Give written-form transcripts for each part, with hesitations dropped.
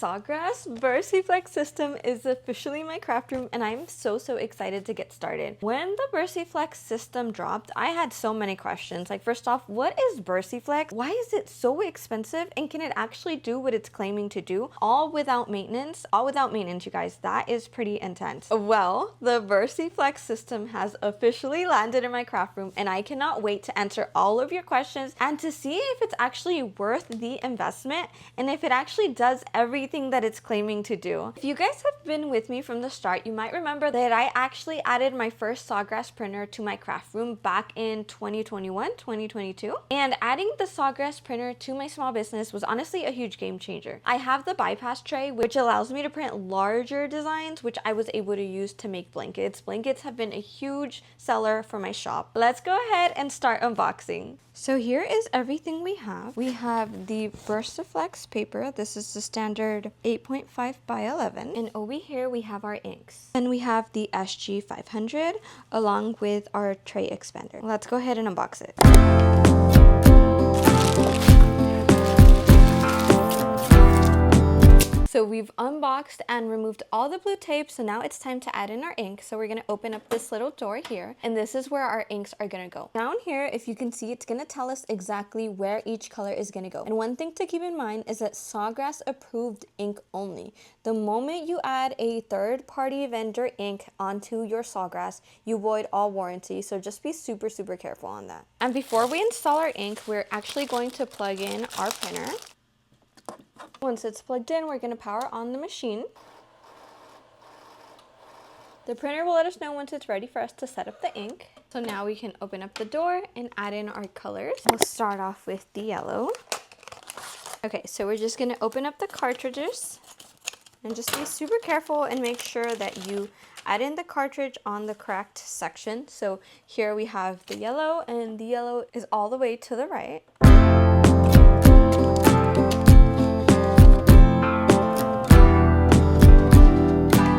Sawgrass VersiFlex system is officially in my craft room, and I'm so excited to get started. When the VersiFlex system dropped, I had so many questions. Like, first off, what is VersiFlex? Why is it so expensive? And can it actually do what it's claiming to do? All without maintenance. All without maintenance, you guys. That is pretty intense. Well, the VersiFlex system has officially landed in my craft room, and I cannot wait to answer all of your questions and to see if it's actually worth the investment and if it actually does everything that it's claiming to do. If you guys have been with me from the start, you might remember that I actually added my first Sawgrass printer to my craft room back in 2021, 2022. And adding the Sawgrass printer to my small business was honestly a huge game changer. I have the bypass tray, which allows me to print larger designs, which I was able to use to make blankets. Blankets have been a huge seller for my shop. Let's go ahead and start unboxing. So here is everything we have. We have the Versaflex paper. This is the standard 8.5 by 11. And over here we have our inks. And we have the SG500 along with our tray expander. Let's go ahead and unbox it. So we've unboxed and removed all the blue tape, so now it's time to add in our ink. So we're gonna open up this little door here, and this is where our inks are gonna go. Down here, if you can see, it's gonna tell us exactly where each color is gonna go. And one thing to keep in mind is that Sawgrass approved ink only. The moment you add a third-party vendor ink onto your Sawgrass, you void all warranty, so just be super careful on that. And before we install our ink, we're actually going to plug in our printer. Once it's plugged in, we're going to power on the machine. The printer will let us know once it's ready for us to set up the ink. So now we can open up the door and add in our colors. We'll start off with the yellow. Okay, so we're just going to open up the cartridges and just be super careful and make sure that you add in the cartridge on the correct section. So here we have the yellow, and the yellow is all the way to the right.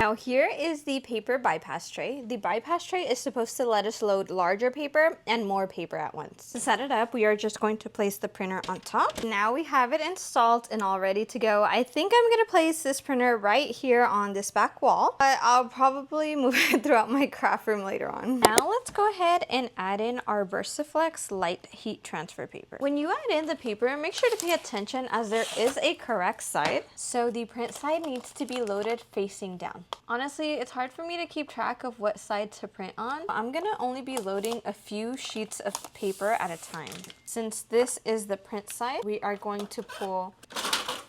Now here is the paper bypass tray. The bypass tray is supposed to let us load larger paper and more paper at once. To set it up, we are just going to place the printer on top. Now we have it installed and all ready to go. I think I'm going to place this printer right here on this back wall, but I'll probably move it throughout my craft room later on. Now let's go ahead and add in our Versaflex light heat transfer paper. When you add in the paper, make sure to pay attention as there is a correct side. So the print side needs to be loaded facing down. Honestly, it's hard for me to keep track of what side to print on. I'm gonna only be loading a few sheets of paper at a time. Since this is the print side, we are going to pull.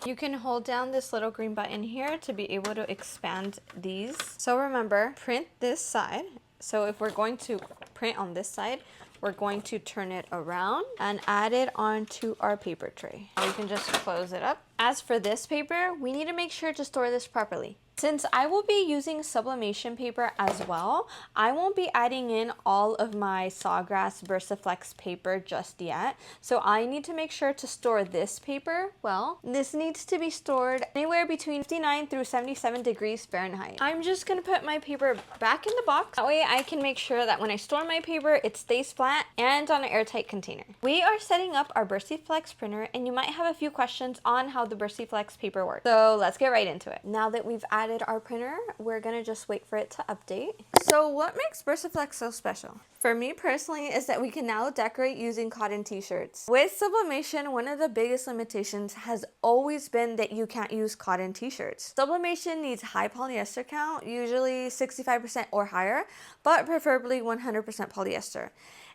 You can hold down this little green button here to be able to expand these. So remember, print this side. So if we're going to print on this side, we're going to turn it around and add it onto our paper tray. Now we can just close it up. As for this paper, we need to make sure to store this properly. Since I will be using sublimation paper as well, I won't be adding in all of my Sawgrass Versaflex paper just yet. So I need to make sure to store this paper well. This needs to be stored anywhere between 59 through 77 degrees Fahrenheit. I'm just gonna put my paper back in the box. That way I can make sure that when I store my paper, it stays flat and on an airtight container. We are setting up our VersiFlex printer, and you might have a few questions on how the VersiFlex paper works. So let's get right into it. Now that we've added our printer, we're gonna just wait for it to update. So what makes Versaflex so special? For me personally is that we can now decorate using cotton t-shirts. With sublimation, one of the biggest limitations has always been that you can't use cotton t-shirts. Sublimation needs high polyester count, usually 65% or higher, but preferably 100% polyester.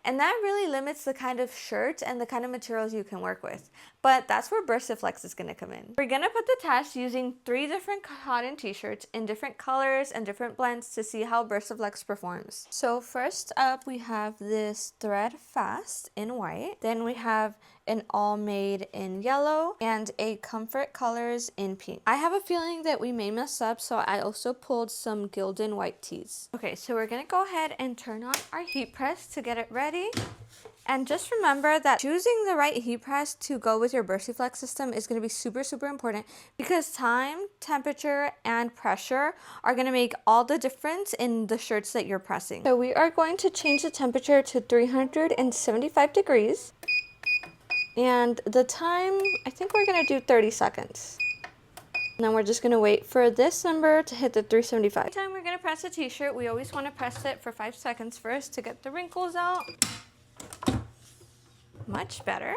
And that really limits the kind of shirt and the kind of materials you can work with. But that's where Versaflex is gonna come in. We're gonna put the test using 3 different cotton t-shirts in different colors and different blends to see how Versaflex performs. So first up, we have this thread fast in white. Then we have an all made in yellow and a comfort colors in pink. I have a feeling that we may mess up, so I also pulled some Gildan white tees. Okay, so we're gonna go ahead and turn on our heat press to get it ready. And just remember that choosing the right heat press to go with your VersiFlex system is going to be super important, because time, temperature, and pressure are going to make all the difference in the shirts that you're pressing. So we are going to change the temperature to 375 degrees. And the time, I think we're going to do 30 seconds. And then we're just gonna wait for this number to hit the 375. Every time we're gonna press a t-shirt, we always wanna press it for 5 seconds first to get the wrinkles out. Much better.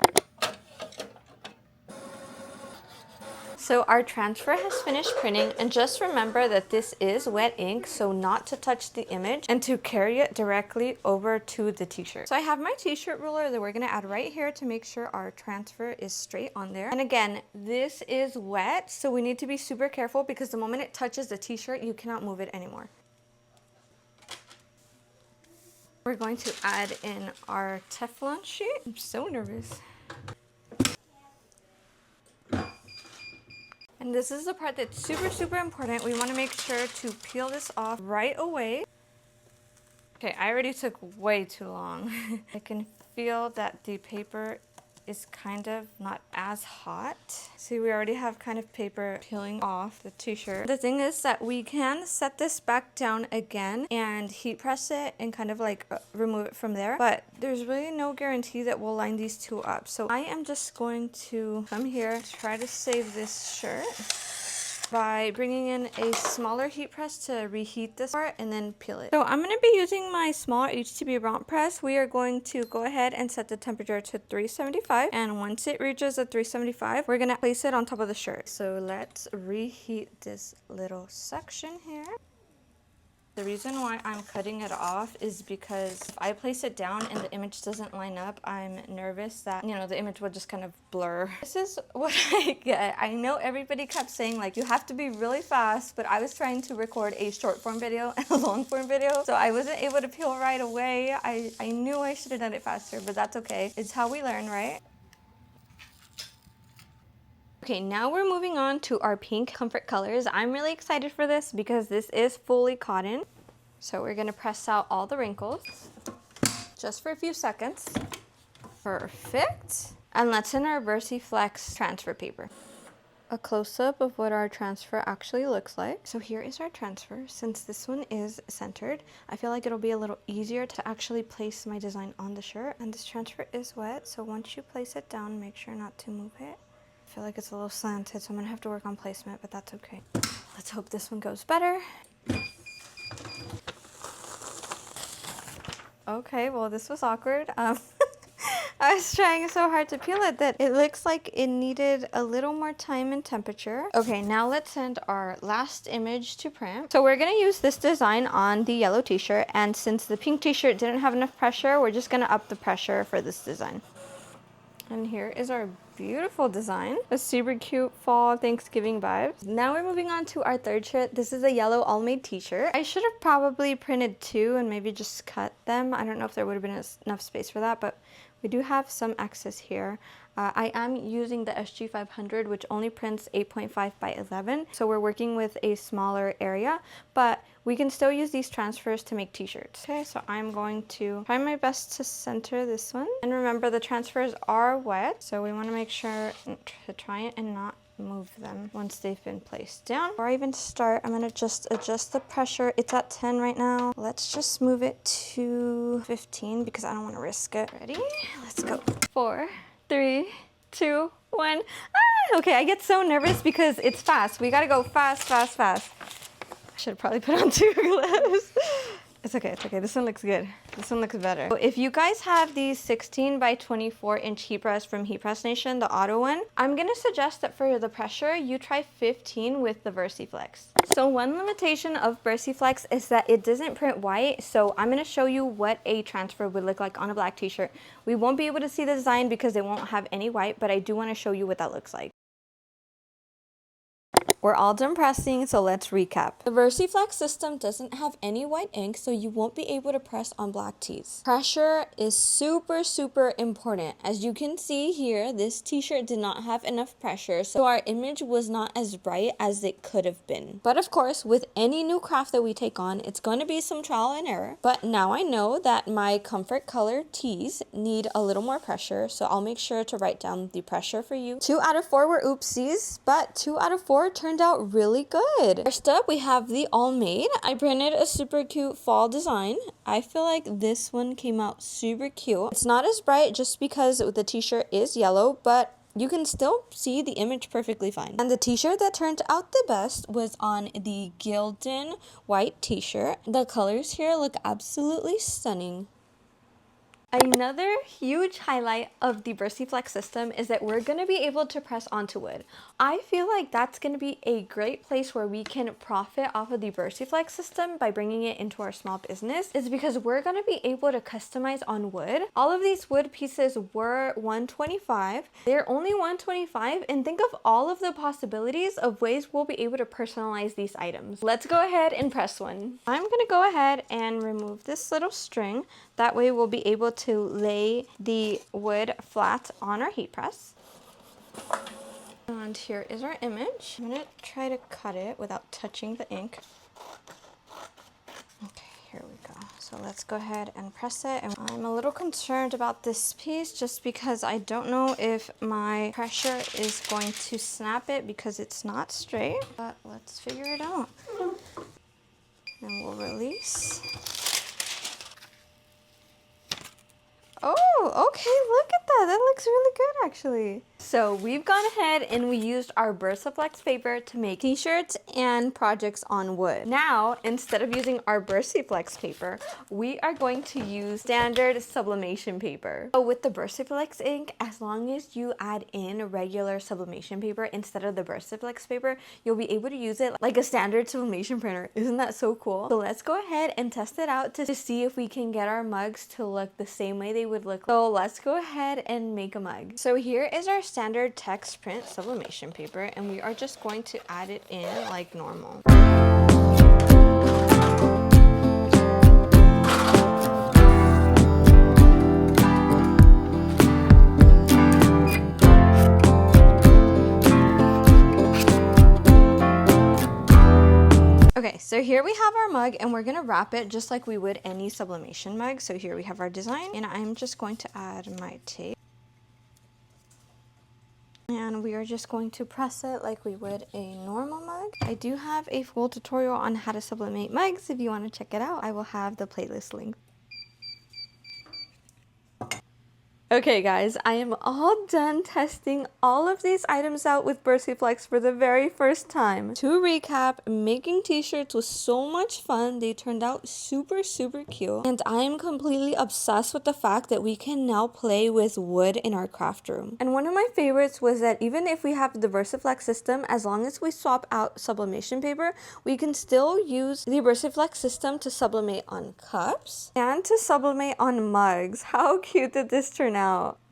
So our transfer has finished printing, and just remember that this is wet ink, so not to touch the image and to carry it directly over to the t-shirt. So I have my t-shirt ruler that we're gonna add right here to make sure our transfer is straight on there. And again, this is wet, so we need to be super careful because the moment it touches the t-shirt, you cannot move it anymore. We're going to add in our Teflon sheet. I'm so nervous. And this is the part that's super important. We want to make sure to peel this off right away. Okay, I already took way too long. I can feel that the paper is kind of not as hot. See, we already have kind of paper peeling off the t-shirt. The thing is that we can set this back down again and heat press it and kind of like remove it from there, but there's really no guarantee that we'll line these two up. So I am just going to come here, try to save this shirt by bringing in a smaller heat press to reheat this part and then peel it. So I'm going to be using my smaller HTB round press. We are going to go ahead and set the temperature to 375, and once it reaches the 375, we're going to place it on top of the shirt. So let's reheat this little section here. The reason why I'm cutting it off is because if I place it down and the image doesn't line up, I'm nervous that, you know, the image will just kind of blur. This is what I get. I know everybody kept saying like you have to be really fast, but I was trying to record a short form video and a long form video, so I wasn't able to peel right away. I knew I should have done it faster, but that's okay. It's how we learn, right? Okay, now we're moving on to our pink comfort colors. I'm really excited for this because this is fully cotton. So we're gonna press out all the wrinkles just for a few seconds. Perfect. And let's in our VersiFlex transfer paper. A close-up of what our transfer actually looks like. So here is our transfer. Since this one is centered, I feel like it'll be a little easier to actually place my design on the shirt. And this transfer is wet, so once you place it down, make sure not to move it. I feel like it's a little slanted, so I'm gonna have to work on placement, but that's okay. Let's hope this one goes better. Okay, well, this was awkward. I was trying so hard to peel it that it looks like it needed a little more time and temperature. Okay, now let's send our last image to print. So we're gonna use this design on the yellow t-shirt, and since the pink t-shirt didn't have enough pressure, we're just gonna up the pressure for this design. And here is our beautiful design. A super cute fall Thanksgiving vibes. Now we're moving on to our third shirt. This is a yellow all-made t-shirt. I should have probably printed two and maybe just cut them. I don't know if there would have been enough space for that, but we do have some excess here. I am using the SG500, which only prints 8.5 by 11. So we're working with a smaller area, but we can still use these transfers to make t-shirts. Okay, so I'm going to try my best to center this one. And remember, the transfers are wet, so we want to make sure to try it and not move them once they've been placed down. Before I even start, I'm gonna just adjust the pressure. It's at 10 right now. Let's just move it to 15 because I don't want to risk it. Ready? Let's go. 4, 3, 2, 1. Ah! Okay, I get so nervous because it's fast. We gotta go fast, fast, fast. I should have probably put on 2 gloves. It's okay, it's okay. This one looks good. This one looks better. So if you guys have the 16 by 24 inch heat press from Heat Press Nation, the auto one, I'm gonna suggest that for the pressure, you try 15 with the VersiFlex. So one limitation of VersiFlex is that it doesn't print white, so I'm gonna show you what a transfer would look like on a black t-shirt. We won't be able to see the design because it won't have any white, but I do wanna show you what that looks like. We're all done pressing, so let's recap. The VersiFlex system doesn't have any white ink, so you won't be able to press on black tees. Pressure is super important. As you can see here, this t-shirt did not have enough pressure, so our image was not as bright as it could have been. But of course, with any new craft that we take on, it's going to be some trial and error. But now I know that my comfort color tees need a little more pressure, so I'll make sure to write down the pressure for you. 2 out of 4 were oopsies, but 2 out of 4 turned out really good. First up, we have the all made. I printed a super cute fall design. I feel like this one came out super cute. It's not as bright just because the t-shirt is yellow, but you can still see the image perfectly fine. And the t-shirt that turned out the best was on the Gildan white t-shirt. The colors here look absolutely stunning. Another huge highlight of the VersiFlex system is that we're going to be able to press onto wood. I feel like that's going to be a great place where we can profit off of the VersiFlex system by bringing it into our small business, is because we're going to be able to customize on wood. All of these wood pieces were $125. They're only $125, and think of all of the possibilities of ways we'll be able to personalize these items. Let's go ahead and press one. I'm going to go ahead and remove this little string. That way we'll be able to lay the wood flat on our heat press. And here is our image. I'm gonna try to cut it without touching the ink. Okay, here we go. So let's go ahead and press it. And I'm a little concerned about this piece just because I don't know if my pressure is going to snap it because it's not straight, but let's figure it out. And we'll release. Oh, okay, look at that. That looks really good, actually. So we've gone ahead and we used our Versaflex paper to make t-shirts and projects on wood. Now, instead of using our Versaflex paper, we are going to use standard sublimation paper. So with the Versaflex ink, as long as you add in regular sublimation paper instead of the Versaflex paper, you'll be able to use it like a standard sublimation printer. Isn't that so cool? So let's go ahead and test it out to see if we can get our mugs to look the same way they would look. So let's go ahead and make a mug. So here is our standard text print sublimation paper, and we are just going to add it in like normal. Okay, so here we have our mug, and we're gonna wrap it just like we would any sublimation mug. So here we have our design, and I'm just going to add my tape. And we are just going to press it like we would a normal mug. I do have a full tutorial on how to sublimate mugs. If you want to check it out, I will have the playlist link. Okay guys, I am all done testing all of these items out with VersiFlex for the very first time. To recap, making t-shirts was so much fun. They turned out super cute, and I am completely obsessed with the fact that we can now play with wood in our craft room. And one of my favorites was that even if we have the VersiFlex system, as long as we swap out sublimation paper, we can still use the VersiFlex system to sublimate on cups and to sublimate on mugs. How cute did this turn out?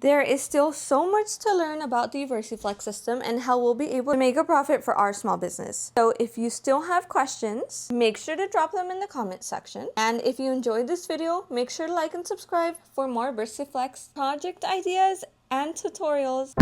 There is still so much to learn about the VersiFlex system and how we'll be able to make a profit for our small business. So if you still have questions, make sure to drop them in the comment section. And if you enjoyed this video, make sure to like and subscribe for more VersiFlex project ideas and tutorials.